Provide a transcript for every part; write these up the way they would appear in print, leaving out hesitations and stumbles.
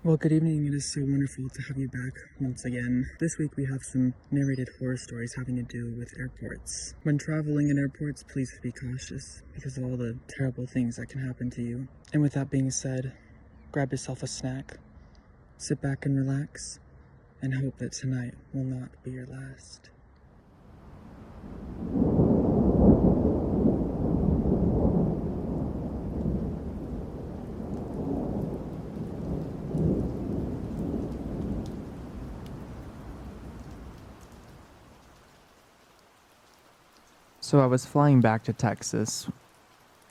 Well, good evening. It is so wonderful to have you back once again. This week we have some narrated horror stories having to do with airports. When traveling in airports, please be cautious because of all the terrible things that can happen to you. And with that being said, grab yourself a snack, sit back and relax, and hope that tonight will not be your last. So I was flying back to Texas,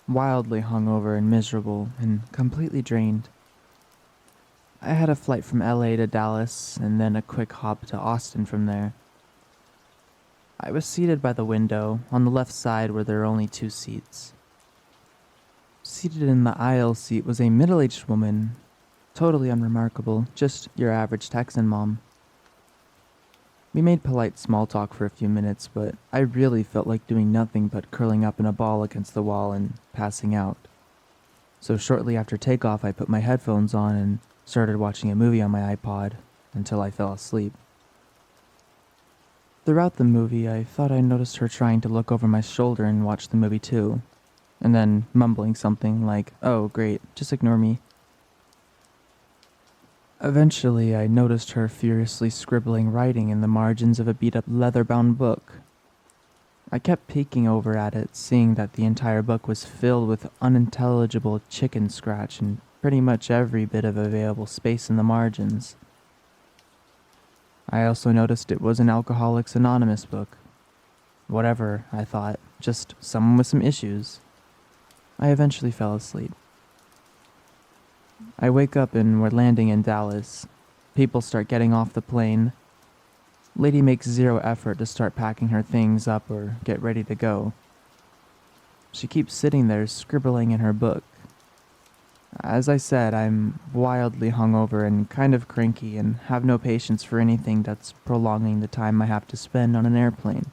wildly hungover and miserable and completely drained. I had a flight from LA to Dallas and then a quick hop to Austin from there. I was seated by the window on the left side where there are only two seats. Seated in the aisle seat was a middle-aged woman, totally unremarkable, just your average Texan mom. We made polite small talk for a few minutes, but I really felt like doing nothing but curling up in a ball against the wall and passing out. So shortly after takeoff, I put my headphones on and started watching a movie on my iPod until I fell asleep. Throughout the movie, I thought I noticed her trying to look over my shoulder and watch the movie too, and then mumbling something like, "Oh, great, just ignore me." Eventually, I noticed her furiously scribbling writing in the margins of a beat-up leather-bound book. I kept peeking over at it, seeing that the entire book was filled with unintelligible chicken scratch and pretty much every bit of available space in the margins. I also noticed it was an Alcoholics Anonymous book. Whatever, I thought, just someone with some issues. I eventually fell asleep. I wake up and we're landing in Dallas. People start getting off the plane. Lady makes zero effort to start packing her things up or get ready to go. She keeps sitting there scribbling in her book. As I said, I'm wildly hungover and kind of cranky and have no patience for anything that's prolonging the time I have to spend on an airplane.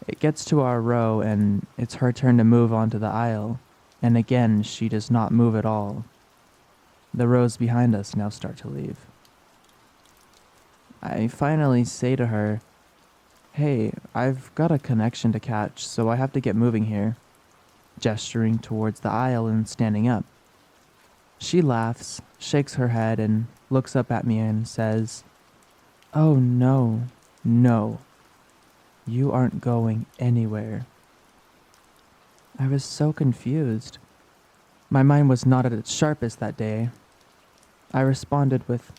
It gets to our row and it's her turn to move onto the aisle, and again she does not move at all. The rows behind us now start to leave. I finally say to her, "Hey, I've got a connection to catch, so I have to get moving here," gesturing towards the aisle and standing up. She laughs, shakes her head, and looks up at me and says, "Oh no, no, you aren't going anywhere." I was so confused. My mind was not at its sharpest that day. I responded with,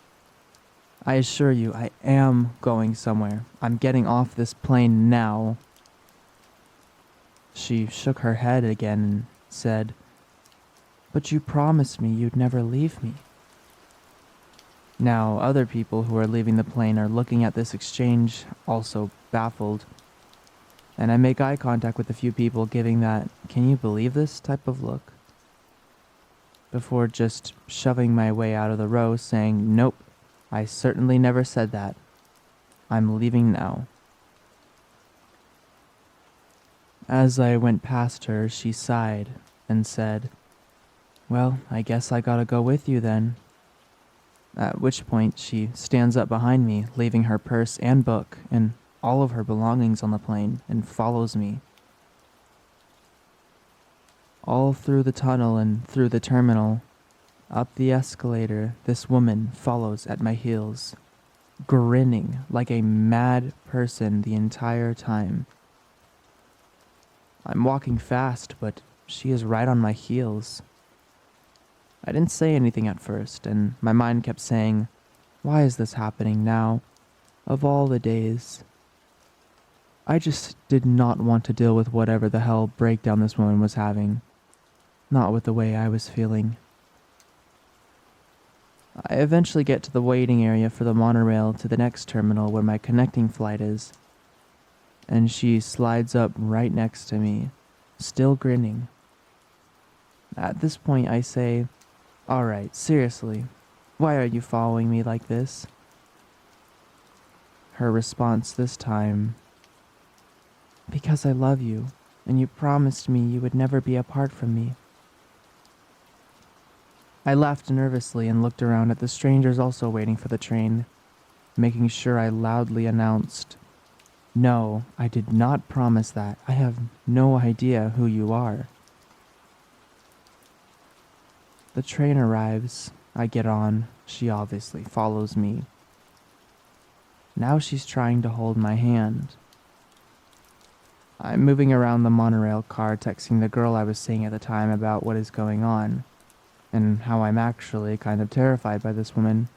"I assure you, I am going somewhere. I'm getting off this plane now." She shook her head again and said, "But you promised me you'd never leave me." Now, other people who are leaving the plane are looking at this exchange, also baffled. And I make eye contact with a few people, giving that "can you believe this" type of look, before just shoving my way out of the row, saying, "Nope, I certainly never said that. I'm leaving now." As I went past her, she sighed and said, "Well, I guess I gotta go with you then." At which point she stands up behind me, leaving her purse and book and all of her belongings on the plane, and follows me. All through the tunnel and through the terminal, up the escalator, this woman follows at my heels, grinning like a mad person the entire time. I'm walking fast, but she is right on my heels. I didn't say anything at first, and my mind kept saying, "Why is this happening now? Of all the days." I just did not want to deal with whatever the hell breakdown this woman was having. Not with the way I was feeling. I eventually get to the waiting area for the monorail to the next terminal where my connecting flight is, and she slides up right next to me, still grinning. At this point I say, "Alright, seriously, why are you following me like this?" Her response this time, "Because I love you, and you promised me you would never be apart from me." I laughed nervously and looked around at the strangers also waiting for the train, making sure I loudly announced, "No, I did not promise that. I have no idea who you are." The train arrives. I get on. She obviously follows me. Now she's trying to hold my hand. I'm moving around the monorail car, texting the girl I was seeing at the time about what is going on, and how I'm actually kind of terrified by this woman.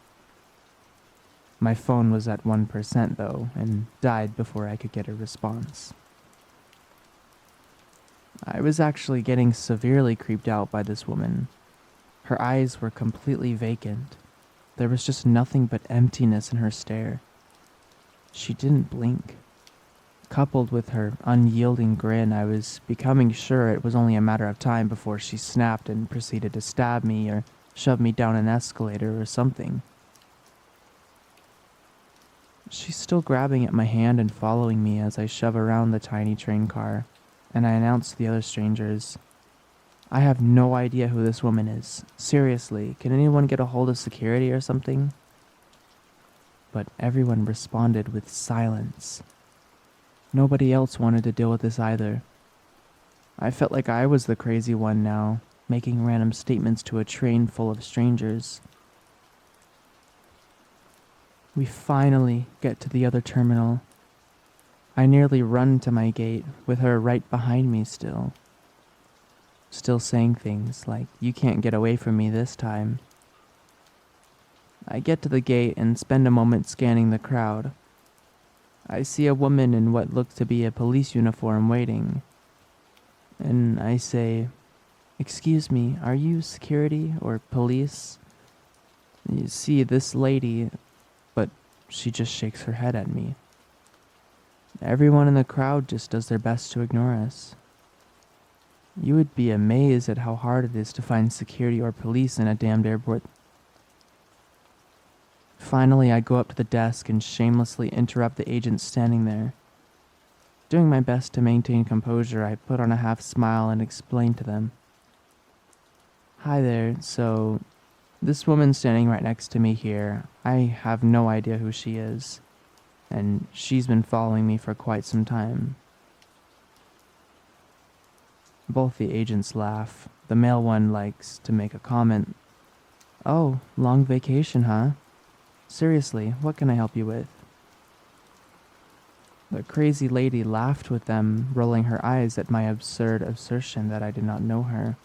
My phone was at 1% though, and died before I could get a response. I was actually getting severely creeped out by this woman. Her eyes were completely vacant. There was just nothing but emptiness in her stare. She didn't blink. Coupled with her unyielding grin, I was becoming sure it was only a matter of time before she snapped and proceeded to stab me or shove me down an escalator or something. She's still grabbing at my hand and following me as I shove around the tiny train car, and I announce to the other strangers, "I have no idea who this woman is. Seriously, can anyone get a hold of security or something?" But everyone responded with silence. Nobody else wanted to deal with this either. I felt like I was the crazy one now, making random statements to a train full of strangers. We finally get to the other terminal. I nearly run to my gate, with her right behind me still. Still saying things like, "You can't get away from me this time." I get to the gate and spend a moment scanning the crowd. I see a woman in what looks to be a police uniform waiting. And I say, "Excuse me, are you security or police?" You see, this lady, but she just shakes her head at me. Everyone in the crowd just does their best to ignore us. You would be amazed at how hard it is to find security or police in a damned airport. Finally, I go up to the desk and shamelessly interrupt the agent standing there. Doing my best to maintain composure, I put on a half smile and explain to them. "Hi there, so this woman standing right next to me here, I have no idea who she is, and she's been following me for quite some time." Both the agents laugh. The male one likes to make a comment. "Oh, long vacation, huh? Seriously, what can I help you with?" The crazy lady laughed with them, rolling her eyes at my absurd assertion that I did not know her.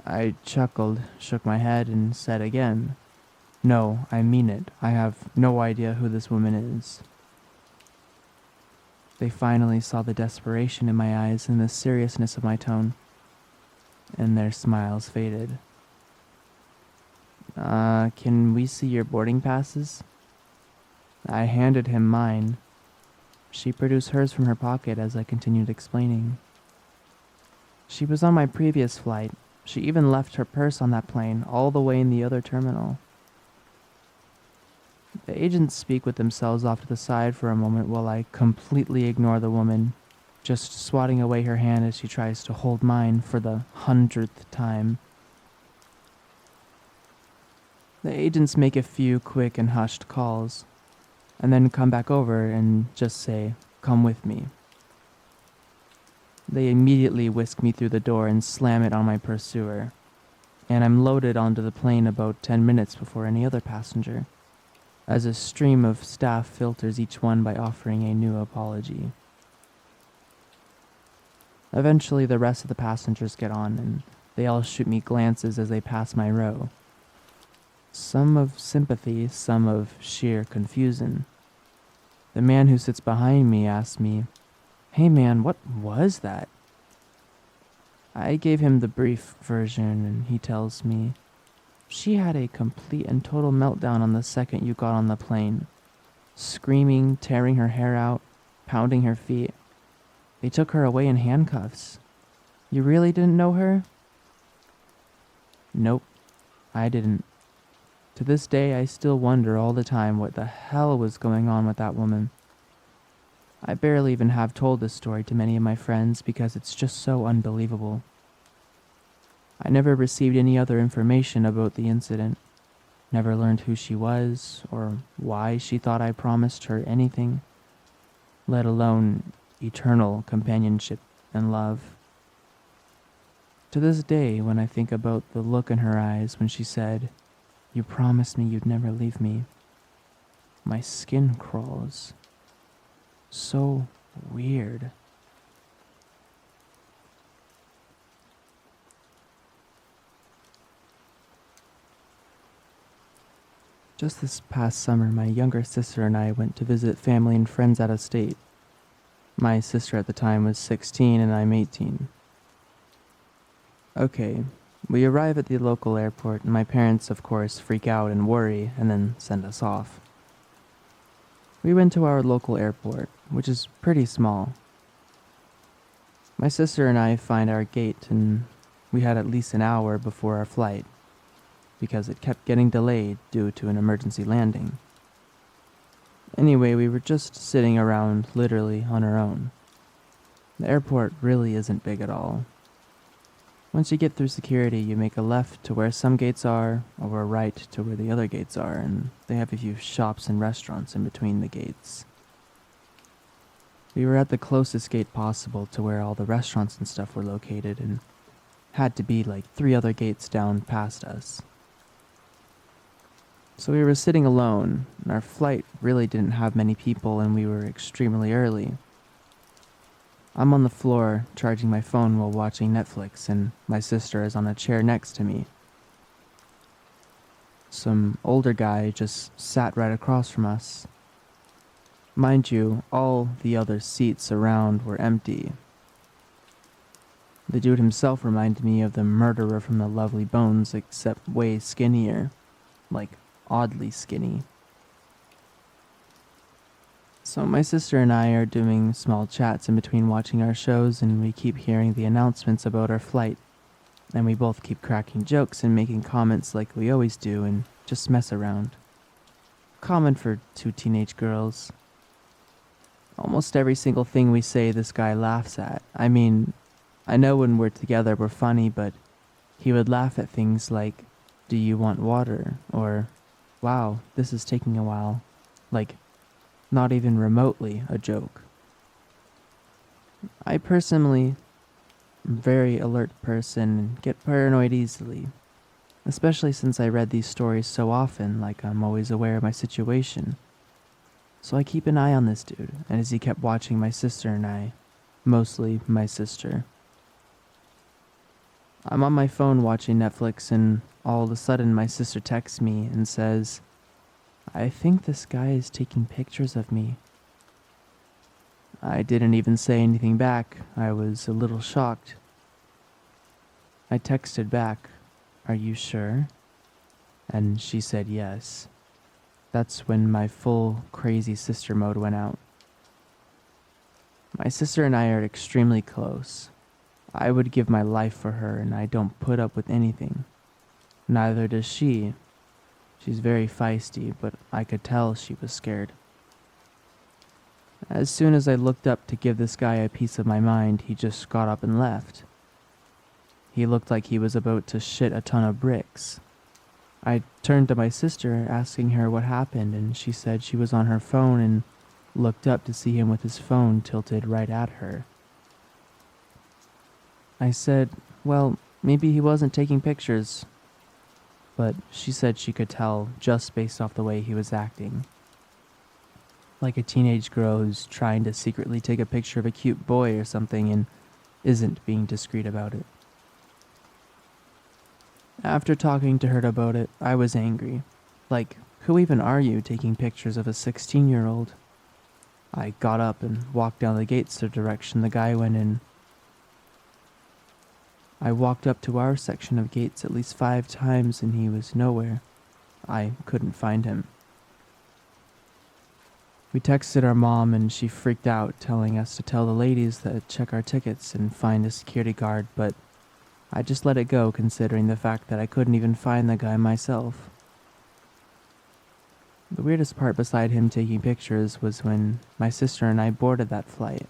I chuckled, shook my head, and said again, "No, I mean it. I have no idea who this woman is." They finally saw the desperation in my eyes and the seriousness of my tone, and their smiles faded. Can we see your boarding passes?" I handed him mine. She produced hers from her pocket as I continued explaining. She was on my previous flight. She even left her purse on that plane, all the way in the other terminal. The agents speak with themselves off to the side for a moment while I completely ignore the woman, just swatting away her hand as she tries to hold mine for the 100th time. The agents make a few quick and hushed calls, and then come back over and just say, "Come with me." They immediately whisk me through the door and slam it on my pursuer, and I'm loaded onto the plane about 10 minutes before any other passenger, as a stream of staff filters each one by offering a new apology. Eventually, the rest of the passengers get on, and they all shoot me glances as they pass my row. Some of sympathy, some of sheer confusion. The man who sits behind me asks me, "Hey man, what was that?" I gave him the brief version, and he tells me, "She had a complete and total meltdown on the second you got on the plane. Screaming, tearing her hair out, pounding her feet. They took her away in handcuffs. You really didn't know her?" Nope, I didn't. To this day, I still wonder all the time what the hell was going on with that woman. I barely even have told this story to many of my friends because it's just so unbelievable. I never received any other information about the incident, never learned who she was or why she thought I promised her anything, let alone eternal companionship and love. To this day, when I think about the look in her eyes when she said, "You promised me you'd never leave me," my skin crawls. So weird. Just this past summer, my younger sister and I went to visit family and friends out of state. My sister at the time was 16 and I'm 18. Okay, we arrive at the local airport and my parents, of course, freak out and worry and then send us off. We went to our local airport, which is pretty small. My sister and I find our gate and we had at least an hour before our flight, because it kept getting delayed due to an emergency landing. Anyway, we were just sitting around literally on our own. The airport really isn't big at all. Once you get through security, you make a left to where some gates are, or a right to where the other gates are, and they have a few shops and restaurants in between the gates. We were at the closest gate possible to where all the restaurants and stuff were located, and had to be like 3 other gates down past us. So we were sitting alone, and our flight really didn't have many people, and we were extremely early. I'm on the floor charging my phone while watching Netflix, and my sister is on a chair next to me. Some older guy just sat right across from us. Mind you, all the other seats around were empty. The dude himself reminded me of the murderer from The Lovely Bones, except way skinnier. Like, oddly skinny. So my sister and I are doing small chats in between watching our shows, and we keep hearing the announcements about our flight. And we both keep cracking jokes and making comments like we always do and just mess around. Common for 2 teenage girls. Almost every single thing we say this guy laughs at. I mean, I know when we're together we're funny, but he would laugh at things like, "Do you want water?" or, "Wow, this is taking a while." Like, not even remotely a joke. I personally am a very alert person and get paranoid easily, especially since I read these stories so often, like I'm always aware of my situation. So I keep an eye on this dude, and as he kept watching my sister and I, mostly my sister. I'm on my phone watching Netflix, and all of a sudden my sister texts me and says, "I think this guy is taking pictures of me." I didn't even say anything back. I was a little shocked. I texted back, "Are you sure?" And she said yes. That's when my full crazy sister mode went out. My sister and I are extremely close. I would give my life for her, and I don't put up with anything. Neither does she. She's very feisty, but I could tell she was scared. As soon as I looked up to give this guy a piece of my mind, he just got up and left. He looked like he was about to shit a ton of bricks. I turned to my sister, asking her what happened, and she said she was on her phone and looked up to see him with his phone tilted right at her. I said, well, maybe he wasn't taking pictures. But she said she could tell just based off the way he was acting. Like a teenage girl who's trying to secretly take a picture of a cute boy or something and isn't being discreet about it. After talking to her about it, I was angry. Like, who even are you taking pictures of a 16-year-old? I got up and walked down the gates the direction the guy went in. I walked up to our section of gates at least 5 times and he was nowhere. I couldn't find him. We texted our mom and she freaked out, telling us to tell the ladies that check our tickets and find a security guard, but I just let it go considering the fact that I couldn't even find the guy myself. The weirdest part beside him taking pictures was when my sister and I boarded that flight.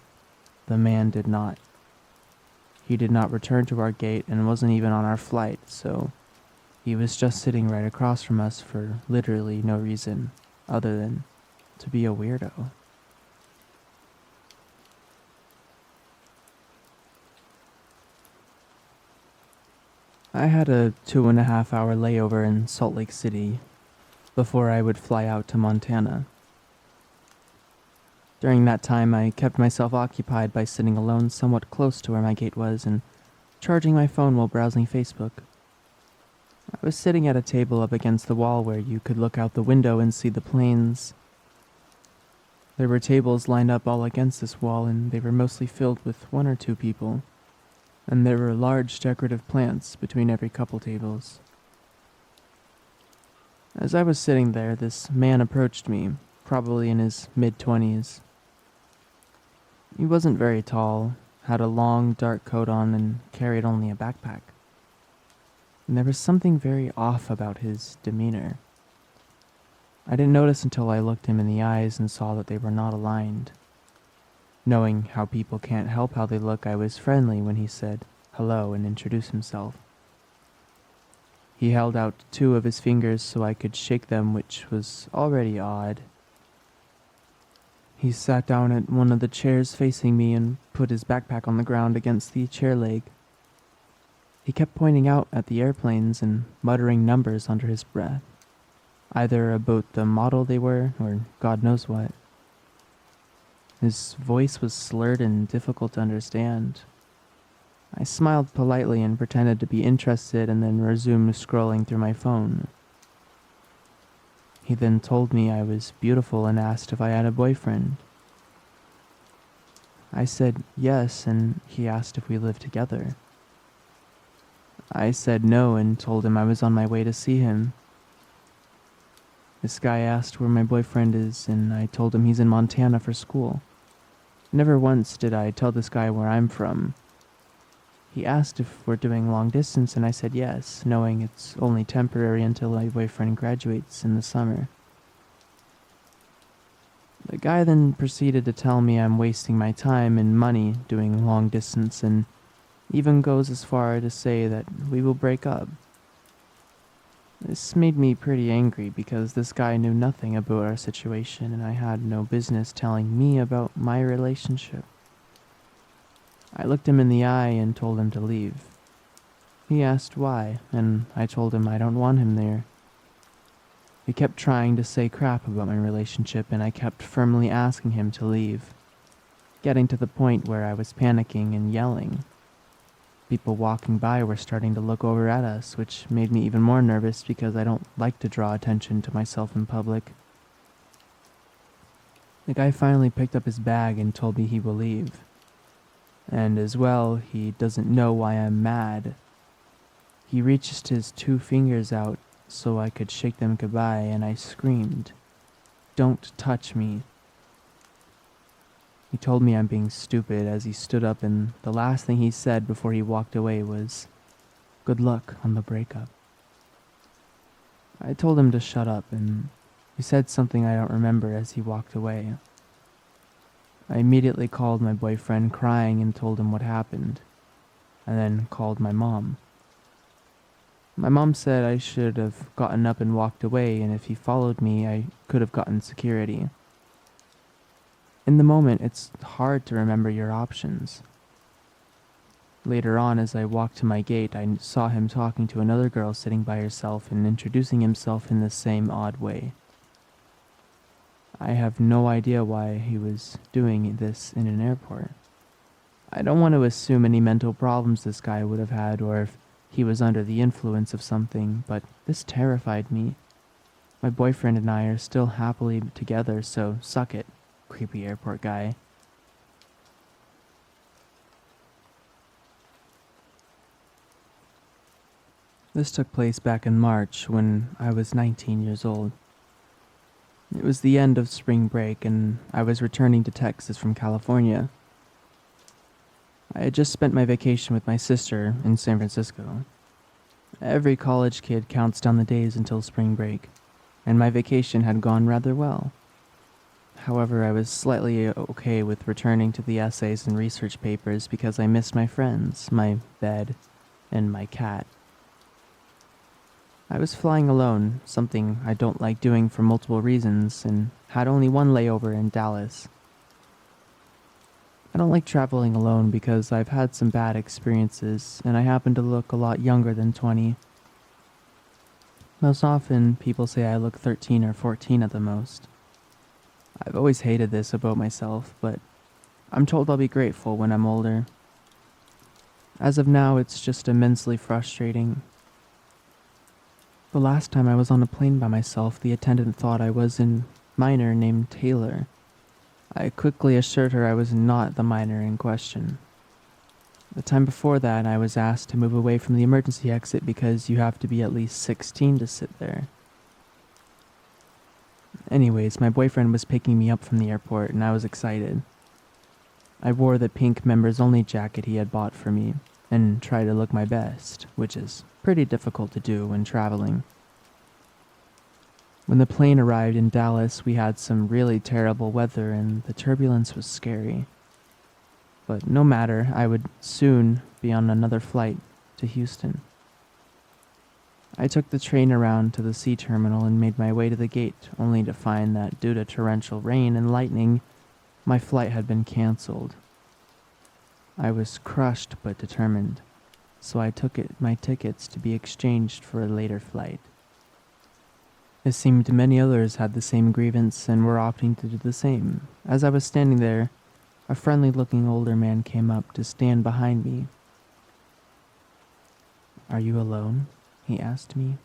The man did not. he did not return to our gate and wasn't even on our flight, so he was just sitting right across from us for literally no reason other than to be a weirdo. I had a 2.5 hour layover in Salt Lake City before I would fly out to Montana. During that time, I kept myself occupied by sitting alone somewhat close to where my gate was and charging my phone while browsing Facebook. I was sitting at a table up against the wall where you could look out the window and see the plains. There were tables lined up all against this wall, and they were mostly filled with one or two people, and there were large decorative plants between every couple tables. As I was sitting there, this man approached me, probably in his mid-20s. He wasn't very tall, had a long, dark coat on, and carried only a backpack. And there was something very off about his demeanor. I didn't notice until I looked him in the eyes and saw that they were not aligned. Knowing how people can't help how they look, I was friendly when he said hello and introduced himself. He held out 2 of his fingers so I could shake them, which was already odd. He sat down at one of the chairs facing me and put his backpack on the ground against the chair leg. He kept pointing out at the airplanes and muttering numbers under his breath, either about the model they were or God knows what. His voice was slurred and difficult to understand. I smiled politely and pretended to be interested and then resumed scrolling through my phone. He then told me I was beautiful and asked if I had a boyfriend. I said yes, and he asked if we lived together. I said no and told him I was on my way to see him. This guy asked where my boyfriend is, and I told him he's in Montana for school. Never once did I tell this guy where I'm from. He asked if we're doing long distance, and I said yes, knowing it's only temporary until my boyfriend graduates in the summer. The guy then proceeded to tell me I'm wasting my time and money doing long distance, and even goes as far to say that we will break up. This made me pretty angry because this guy knew nothing about our situation and I had no business telling me about my relationship. I looked him in the eye and told him to leave. He asked why, and I told him I don't want him there. He kept trying to say crap about my relationship and I kept firmly asking him to leave, getting to the point where I was panicking and yelling. People walking by were starting to look over at us, which made me even more nervous because I don't like to draw attention to myself in public. The guy finally picked up his bag and told me he will leave. And as well, he doesn't know why I'm mad. He reached his 2 fingers out so I could shake them goodbye, and I screamed, "Don't touch me." He told me I'm being stupid as he stood up, and the last thing he said before he walked away was, "Good luck on the breakup." I told him to shut up, and he said something I don't remember as he walked away. I immediately called my boyfriend crying and told him what happened, and then called my mom. My mom said I should have gotten up and walked away, and if he followed me, I could have gotten security. In the moment, it's hard to remember your options. Later on, as I walked to my gate, I saw him talking to another girl sitting by herself and introducing himself in the same odd way. I have no idea why he was doing this in an airport. I don't want to assume any mental problems this guy would have had or if he was under the influence of something, but this terrified me. My boyfriend and I are still happily together, so suck it, creepy airport guy. This took place back in March when I was 19 years old. It was the end of spring break and I was returning to Texas from California. I had just spent my vacation with my sister in San Francisco. Every college kid counts down the days until spring break, and my vacation had gone rather well. However, I was slightly okay with returning to the essays and research papers because I missed my friends, my bed, and my cat. I was flying alone, something I don't like doing for multiple reasons, and had only one layover in Dallas. I don't like traveling alone because I've had some bad experiences, and I happen to look a lot younger than 20. Most often, people say I look 13 or 14 at the most. I've always hated this about myself, but I'm told I'll be grateful when I'm older. As of now, it's just immensely frustrating. The last time I was on a plane by myself, the attendant thought I was a minor named Taylor. I quickly assured her I was not the minor in question. The time before that, I was asked to move away from the emergency exit because you have to be at least 16 to sit there. Anyways, my boyfriend was picking me up from the airport and I was excited. I wore the pink members only jacket he had bought for me and tried to look my best, which is pretty difficult to do when traveling. When the plane arrived in Dallas, we had some really terrible weather and the turbulence was scary. But no matter, I would soon be on another flight to Houston. I took the train around to the sea terminal and made my way to the gate, only to find that due to torrential rain and lightning, my flight had been canceled. I was crushed but determined, so I took my tickets to be exchanged for a later flight. It seemed many others had the same grievance and were opting to do the same. As I was standing there, a friendly-looking older man came up to stand behind me. "Are you alone?" he asked me.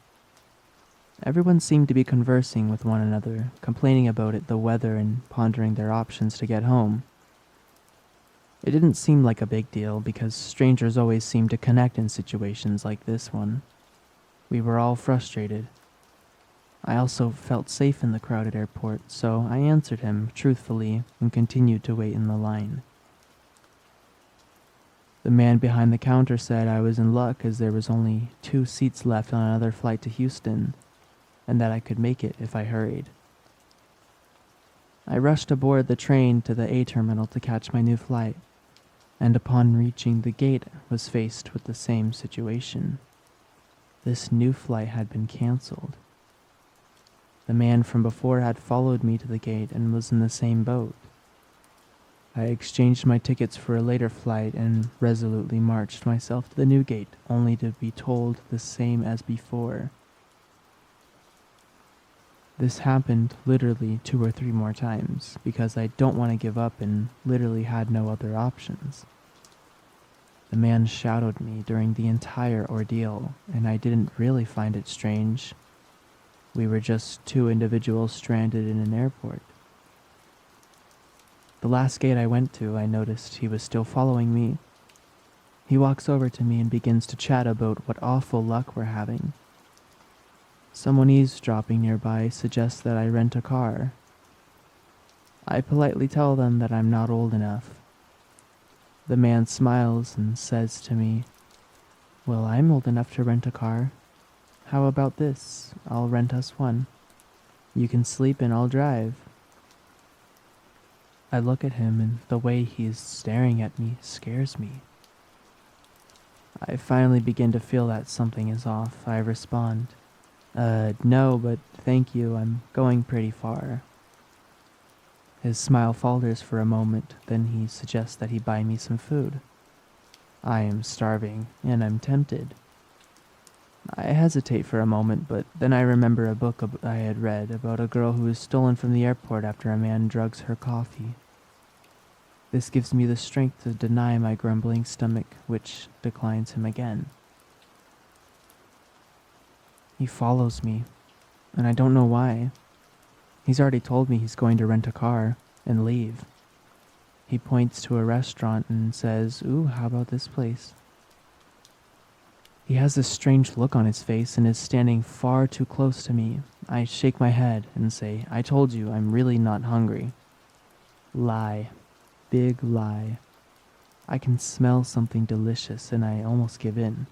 Everyone seemed to be conversing with one another, complaining about the weather and pondering their options to get home. It didn't seem like a big deal because strangers always seem to connect in situations like this one. We were all frustrated. I also felt safe in the crowded airport, so I answered him truthfully and continued to wait in the line. The man behind the counter said I was in luck as there was only 2 seats left on another flight to Houston, and that I could make it if I hurried. I rushed aboard the train to the A terminal to catch my new flight, and upon reaching the gate was faced with the same situation. This new flight had been canceled. The man from before had followed me to the gate and was in the same boat. I exchanged my tickets for a later flight and resolutely marched myself to the new gate, only to be told the same as before. This happened literally 2 or 3 more times, because I don't want to give up and literally had no other options. The man shadowed me during the entire ordeal, and I didn't really find it strange. We were just 2 individuals stranded in an airport. The last gate I went to, I noticed he was still following me. He walks over to me and begins to chat about what awful luck we're having. Someone eavesdropping nearby suggests that I rent a car. I politely tell them that I'm not old enough. The man smiles and says to me, "Well, I'm old enough to rent a car. How about this? I'll rent us one. You can sleep and I'll drive." I look at him and the way he's staring at me scares me. I finally begin to feel that something is off. I respond, "No, but thank you, I'm going pretty far." His smile falters for a moment, then he suggests that he buy me some food. I am starving, and I'm tempted. I hesitate for a moment, but then I remember a book I had read about a girl who was stolen from the airport after a man drugs her coffee. This gives me the strength to deny my grumbling stomach, which declines him again. He follows me, and I don't know why. He's already told me he's going to rent a car and leave. He points to a restaurant and says, "Ooh, how about this place?" He has this strange look on his face and is standing far too close to me. I shake my head and say, "I told you, I'm really not hungry." Lie. Big lie. I can smell something delicious and I almost give in.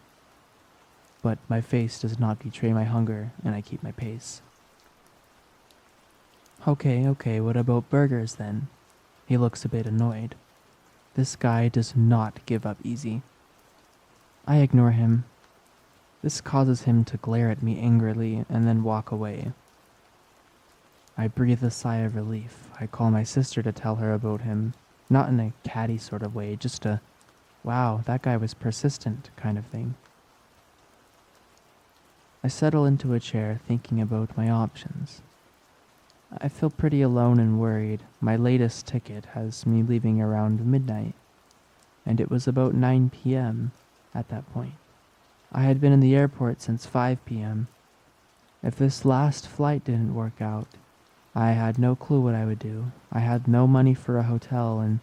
But my face does not betray my hunger and I keep my pace. Okay, what about burgers then? He looks a bit annoyed. This guy does not give up easy. I ignore him. This causes him to glare at me angrily and then walk away. I breathe a sigh of relief. I call my sister to tell her about him, not in a catty sort of way, just a, wow, that guy was persistent kind of thing. I settle into a chair thinking about my options. I feel pretty alone and worried. My latest ticket has me leaving around midnight, and it was about 9 p.m. at that point. I had been in the airport since 5 p.m. If this last flight didn't work out, I had no clue what I would do. I had no money for a hotel and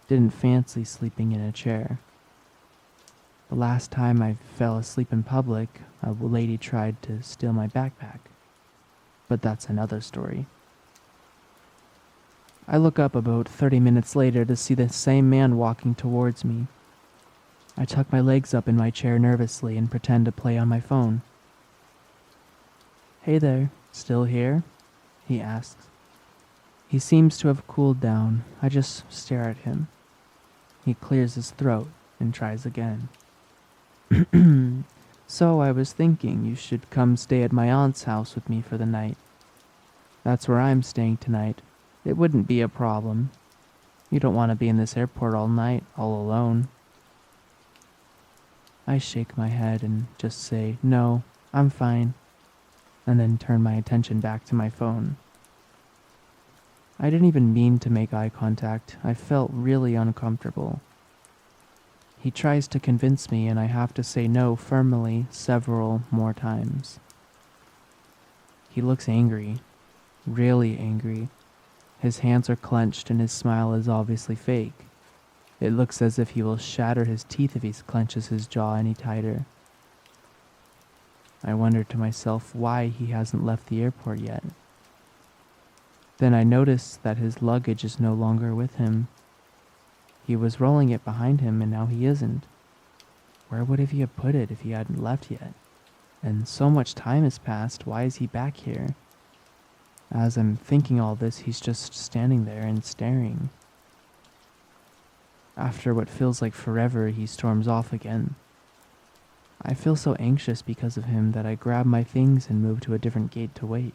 didn't fancy sleeping in a chair. The last time I fell asleep in public, a lady tried to steal my backpack. But that's another story. I look up about 30 minutes later to see the same man walking towards me. I tuck my legs up in my chair nervously and pretend to play on my phone. "Hey there, still here?" he asks. He seems to have cooled down. I just stare at him. He clears his throat and tries again. "So I was thinking you should come stay at my aunt's house with me for the night. That's where I'm staying tonight. It wouldn't be a problem. You don't want to be in this airport all night, all alone." I shake my head and just say, "No, I'm fine," and then turn my attention back to my phone. I didn't even mean to make eye contact. I felt really uncomfortable. He tries to convince me, and I have to say no firmly several more times. He looks angry, really angry. His hands are clenched and his smile is obviously fake. It looks as if he will shatter his teeth if he clenches his jaw any tighter. I wonder to myself why he hasn't left the airport yet. Then I notice that his luggage is no longer with him. He was rolling it behind him and now he isn't. Where would he have put it if he hadn't left yet? And so much time has passed, why is he back here? As I'm thinking all this, he's just standing there and staring. After what feels like forever, he storms off again. I feel so anxious because of him that I grab my things and move to a different gate to wait.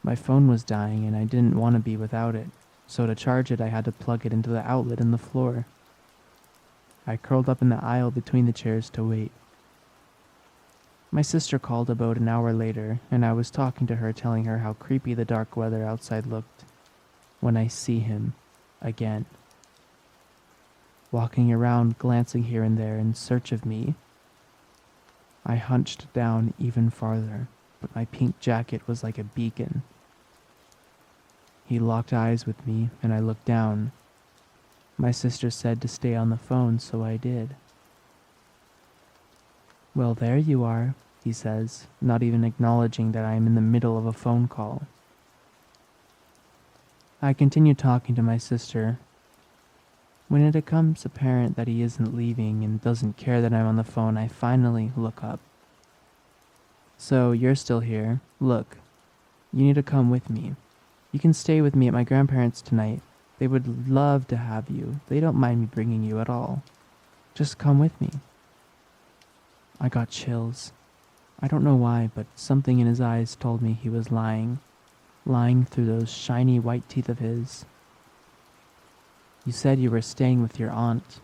My phone was dying and I didn't want to be without it, so to charge it I had to plug it into the outlet in the floor. I curled up in the aisle between the chairs to wait. My sister called about an hour later, and I was talking to her telling her how creepy the dark weather outside looked, when I see him again. Walking around, glancing here and there in search of me. I hunched down even farther, but my pink jacket was like a beacon. He locked eyes with me, and I looked down. My sister said to stay on the phone, so I did. "Well, there you are," he says, not even acknowledging that I am in the middle of a phone call. I continue talking to my sister. When it becomes apparent that he isn't leaving and doesn't care that I'm on the phone, I finally look up. "So, you're still here. Look, you need to come with me. You can stay with me at my grandparents' tonight. They would love to have you. They don't mind me bringing you at all. Just come with me." I got chills. I don't know why, but something in his eyes told me he was lying through those shiny white teeth of his. "You said you were staying with your aunt."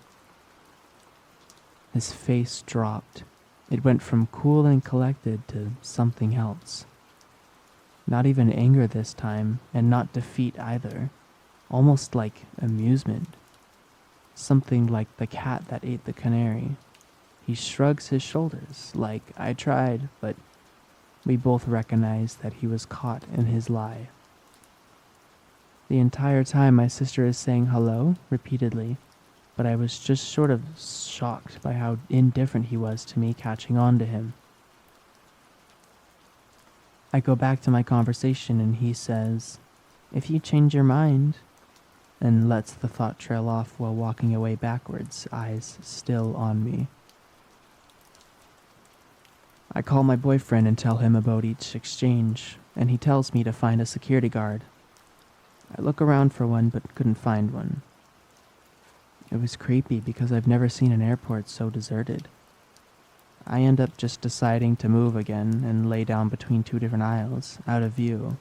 His face dropped. It went from cool and collected to something else. Not even anger this time, and not defeat either. Almost like amusement. Something like the cat that ate the canary. He shrugs his shoulders, like I tried, but we both recognize that he was caught in his lie. The entire time my sister is saying hello repeatedly, but I was just sort of shocked by how indifferent he was to me catching on to him. I go back to my conversation and he says, "If you change your mind," and lets the thought trail off while walking away backwards, eyes still on me. I call my boyfriend and tell him about each exchange, and he tells me to find a security guard. I look around for one but couldn't find one. It was creepy because I've never seen an airport so deserted. I end up just deciding to move again and lay down between two different aisles, out of view.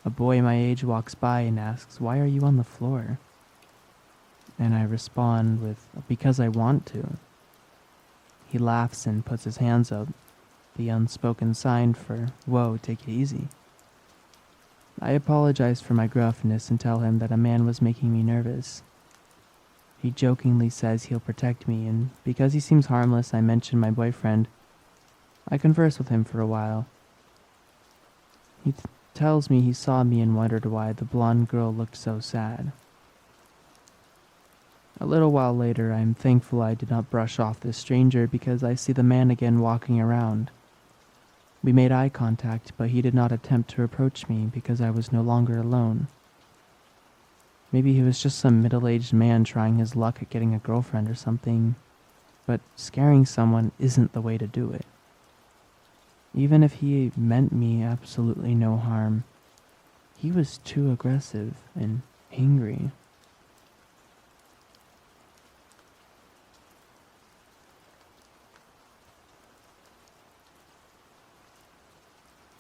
A boy my age walks by and asks, "Why are you on the floor?" And I respond with, "Because I want to." He laughs and puts his hands up, the unspoken sign for, "Whoa, take it easy." I apologize for my gruffness and tell him that a man was making me nervous. He jokingly says he'll protect me, and because he seems harmless, I mention my boyfriend. I converse with him for a while. He tells me he saw me and wondered why the blonde girl looked so sad. A little while later, I am thankful I did not brush off this stranger because I see the man again walking around. We made eye contact, but he did not attempt to approach me because I was no longer alone. Maybe he was just some middle-aged man trying his luck at getting a girlfriend or something, but scaring someone isn't the way to do it. Even if he meant me absolutely no harm, he was too aggressive and angry.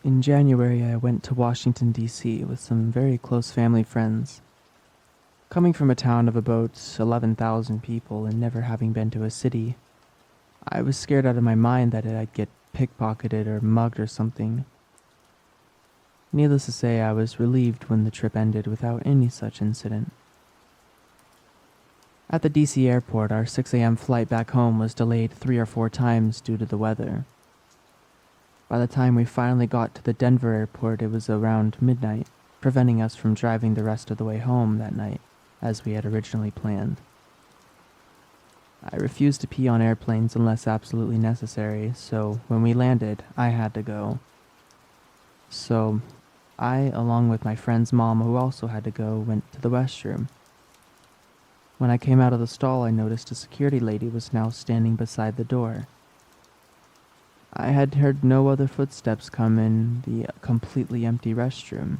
In January, I went to Washington, D.C. with some very close family friends. Coming from a town of about 11,000 people and never having been to a city, I was scared out of my mind that I'd get pickpocketed or mugged or something. Needless to say, I was relieved when the trip ended without any such incident. At the DC airport, our 6 a.m. flight back home was delayed 3 or 4 times due to the weather. By the time we finally got to the Denver airport, it was around midnight, preventing us from driving the rest of the way home that night, as we had originally planned. I refused to pee on airplanes unless absolutely necessary, so when we landed, I had to go. So, I, along with my friend's mom who also had to go, went to the restroom. When I came out of the stall, I noticed a security lady was now standing beside the door. I had heard no other footsteps come in the completely empty restroom.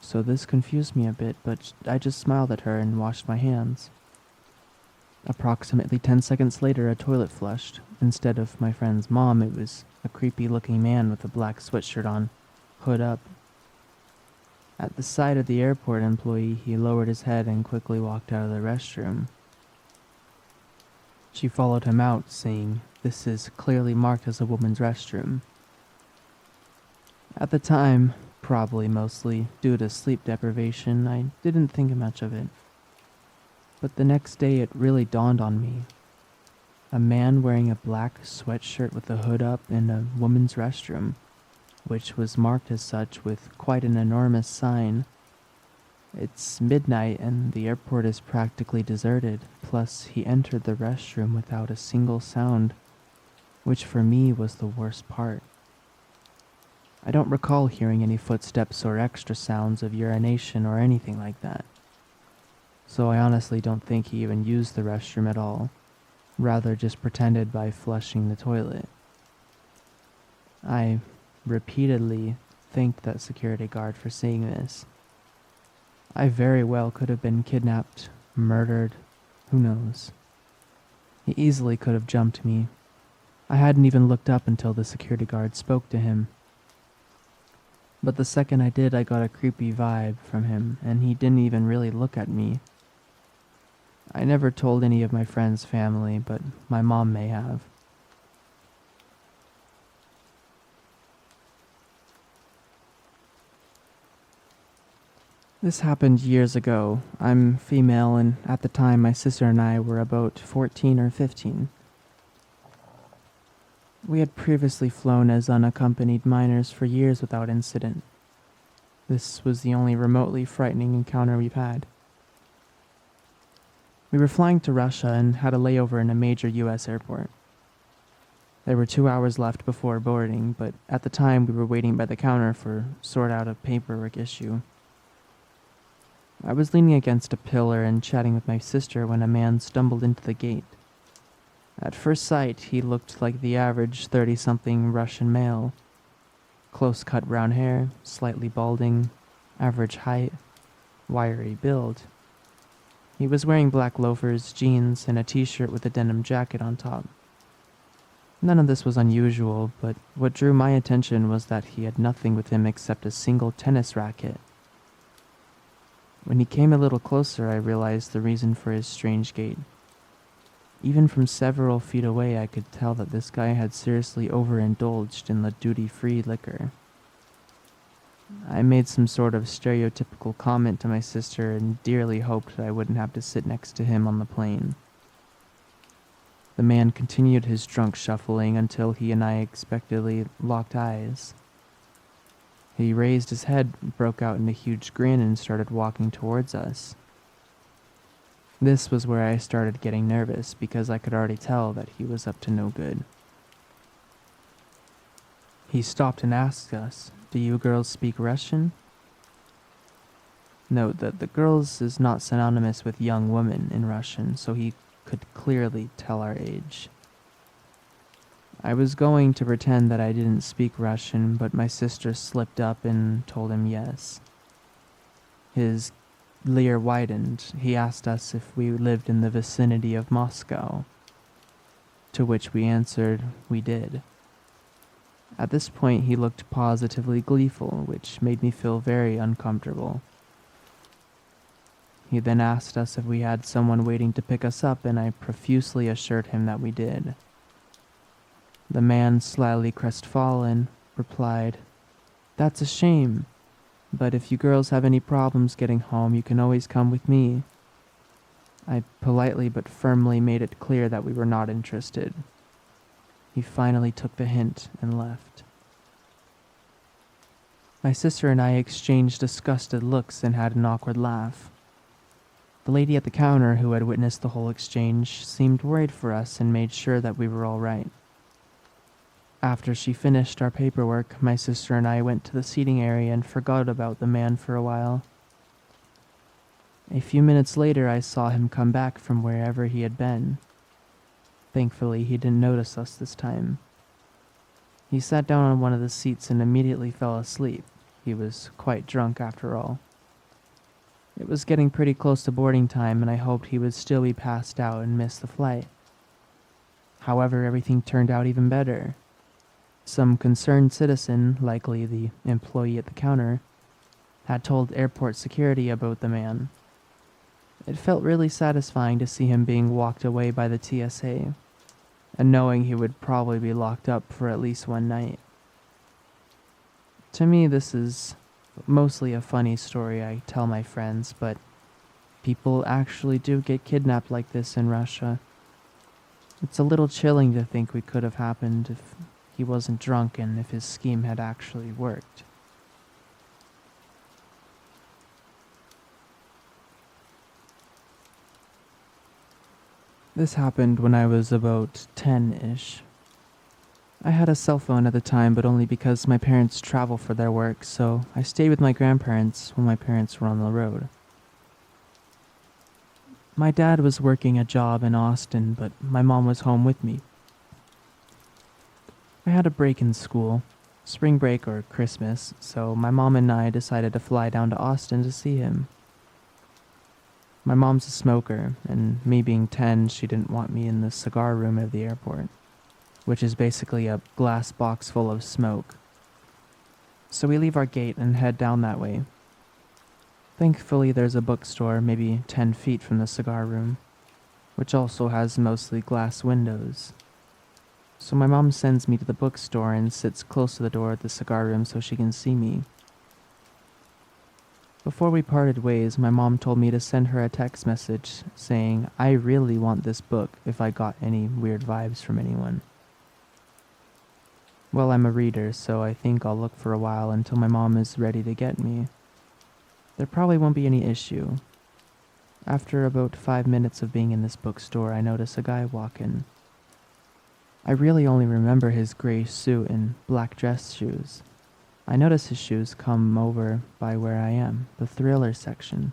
So this confused me a bit, but I just smiled at her and washed my hands. Approximately 10 seconds later, a toilet flushed. Instead of my friend's mom, it was a creepy-looking man with a black sweatshirt on, hood up. At the sight of the airport employee, he lowered his head and quickly walked out of the restroom. She followed him out, saying, "This is clearly marked as a woman's restroom." At the time, probably mostly due to sleep deprivation, I didn't think much of it. But the next day it really dawned on me. A man wearing a black sweatshirt with a hood up in a woman's restroom, which was marked as such with quite an enormous sign. It's midnight and the airport is practically deserted, plus he entered the restroom without a single sound, which for me was the worst part. I don't recall hearing any footsteps or extra sounds of urination or anything like that. So I honestly don't think he even used the restroom at all, rather just pretended by flushing the toilet. I repeatedly thanked that security guard for seeing this. I very well could have been kidnapped, murdered, who knows. He easily could have jumped me. I hadn't even looked up until the security guard spoke to him. But the second I did, I got a creepy vibe from him, and he didn't even really look at me. I never told any of my friends' family, but my mom may have. This happened years ago. I'm female, and at the time my sister and I were about 14 or 15. We had previously flown as unaccompanied minors for years without incident. This was the only remotely frightening encounter we've had. We were flying to Russia and had a layover in a major US airport. There were 2 hours left before boarding, but at the time we were waiting by the counter for sort out a paperwork issue. I was leaning against a pillar and chatting with my sister when a man stumbled into the gate. At first sight, he looked like the average 30-something Russian male. Close-cut brown hair, slightly balding, average height, wiry build. He was wearing black loafers, jeans, and a t-shirt with a denim jacket on top. None of this was unusual, but what drew my attention was that he had nothing with him except a single tennis racket. When he came a little closer, I realized the reason for his strange gait. Even from several feet away, I could tell that this guy had seriously overindulged in the duty-free liquor. I made some sort of stereotypical comment to my sister and dearly hoped I wouldn't have to sit next to him on the plane. The man continued his drunk shuffling until he and I expectedly locked eyes. He raised his head, broke out in a huge grin, and started walking towards us. This was where I started getting nervous because I could already tell that he was up to no good. He stopped and asked us, "Do you girls speak Russian?" Note that the girls is not synonymous with young woman in Russian, so he could clearly tell our age. I was going to pretend that I didn't speak Russian, but my sister slipped up and told him yes. His leer widened. He asked us if we lived in the vicinity of Moscow, to which we answered we did. At this point, he looked positively gleeful, which made me feel very uncomfortable. He then asked us if we had someone waiting to pick us up, and I profusely assured him that we did. The man, slightly crestfallen, replied, "That's a shame, but if you girls have any problems getting home, you can always come with me." I politely but firmly made it clear that we were not interested. He finally took the hint and left. My sister and I exchanged disgusted looks and had an awkward laugh. The lady at the counter, who had witnessed the whole exchange, seemed worried for us and made sure that we were all right. After she finished our paperwork, my sister and I went to the seating area and forgot about the man for a while. A few minutes later, I saw him come back from wherever he had been. Thankfully, he didn't notice us this time. He sat down on one of the seats and immediately fell asleep. He was quite drunk after all. It was getting pretty close to boarding time, and I hoped he would still be passed out and miss the flight. However, everything turned out even better. Some concerned citizen, likely the employee at the counter, had told airport security about the man. It felt really satisfying to see him being walked away by the TSA, and knowing he would probably be locked up for at least one night. To me, this is mostly a funny story I tell my friends, but people actually do get kidnapped like this in Russia. It's a little chilling to think we could have happened if he wasn't drunk and if his scheme had actually worked. This happened when I was about 10-ish. I had a cell phone at the time, but only because my parents travel for their work, so I stayed with my grandparents when my parents were on the road. My dad was working a job in Austin, but my mom was home with me. I had a break in school, spring break or Christmas, so my mom and I decided to fly down to Austin to see him. My mom's a smoker, and me being 10, she didn't want me in the cigar room of the airport, which is basically a glass box full of smoke. So we leave our gate and head down that way. Thankfully, there's a bookstore maybe 10 feet from the cigar room, which also has mostly glass windows. So my mom sends me to the bookstore and sits close to the door of the cigar room so she can see me. Before we parted ways, my mom told me to send her a text message saying, "I really want this book if I got any weird vibes from anyone." Well, I'm a reader, so I think I'll look for a while until my mom is ready to get me. There probably won't be any issue. After about 5 minutes of being in this bookstore, I notice a guy walk in. I really only remember his gray suit and black dress shoes. I notice his shoes come over by where I am, the thriller section.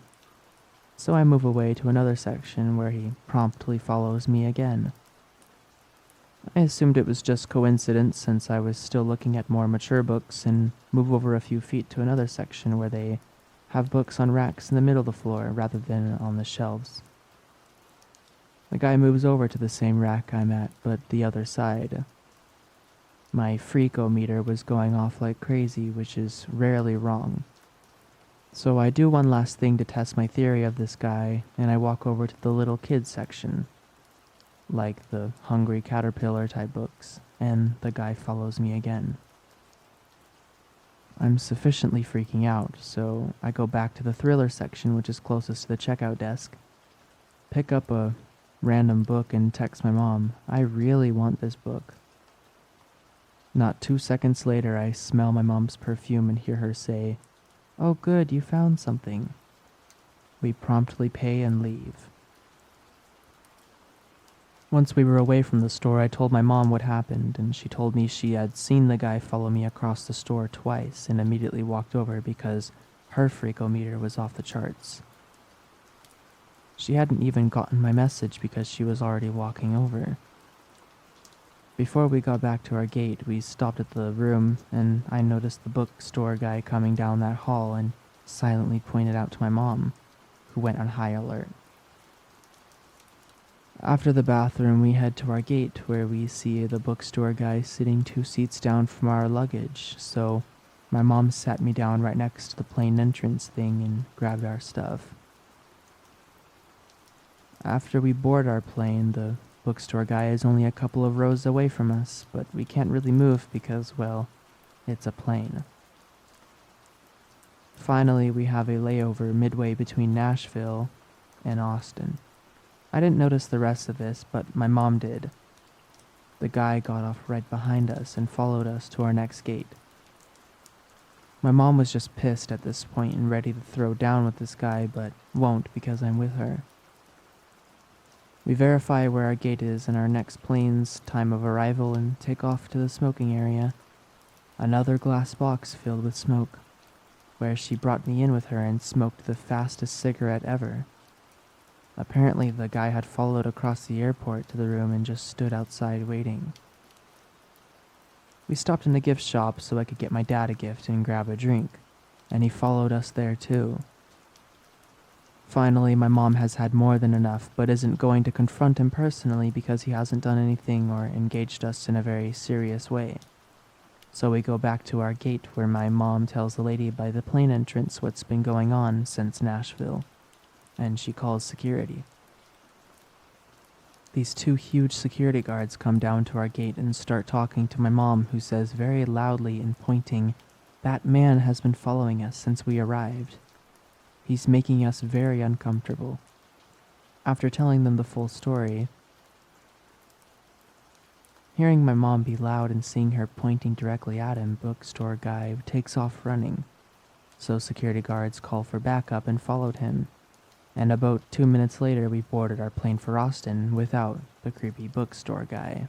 So I move away to another section where he promptly follows me again. I assumed it was just coincidence since I was still looking at more mature books and move over a few feet to another section where they have books on racks in the middle of the floor rather than on the shelves. The guy moves over to the same rack I'm at, but the other side. My freakometer was going off like crazy, which is rarely wrong. So I do one last thing to test my theory of this guy, and I walk over to the little kids section, like the Hungry Caterpillar type books, and the guy follows me again. I'm sufficiently freaking out, so I go back to the thriller section, which is closest to the checkout desk, pick up a random book and text my mom, I really want this book. Not 2 seconds later, I smell my mom's perfume and hear her say, "Oh good, you found something." We promptly pay and leave. Once we were away from the store, I told my mom what happened, and she told me she had seen the guy follow me across the store twice and immediately walked over because her freakometer was off the charts. She hadn't even gotten my message because she was already walking over. Before we got back to our gate, we stopped at the room, and I noticed the bookstore guy coming down that hall and silently pointed out to my mom, who went on high alert. After the bathroom, we head to our gate where we see the bookstore guy sitting 2 seats down from our luggage, so my mom sat me down right next to the plane entrance thing and grabbed our stuff. After we board our plane, the bookstore guy is only a couple of rows away from us, but we can't really move because, well, it's a plane. Finally, we have a layover midway between Nashville and Austin. I didn't notice the rest of this, but my mom did. The guy got off right behind us and followed us to our next gate. My mom was just pissed at this point and ready to throw down with this guy, but won't because I'm with her. We verify where our gate is and our next plane's time of arrival and take off to the smoking area. Another glass box filled with smoke, where she brought me in with her and smoked the fastest cigarette ever. Apparently the guy had followed across the airport to the room and just stood outside waiting. We stopped in the gift shop so I could get my dad a gift and grab a drink, and he followed us there too. Finally, my mom has had more than enough, but isn't going to confront him personally because he hasn't done anything or engaged us in a very serious way. So we go back to our gate where my mom tells the lady by the plane entrance what's been going on since Nashville, and she calls security. These 2 huge security guards come down to our gate and start talking to my mom, who says very loudly and pointing, "That man has been following us since we arrived. He's making us very uncomfortable." After telling them the full story, hearing my mom be loud and seeing her pointing directly at him, bookstore guy takes off running. So security guards call for backup and followed him. And about 2 minutes later, we boarded our plane for Austin without the creepy bookstore guy.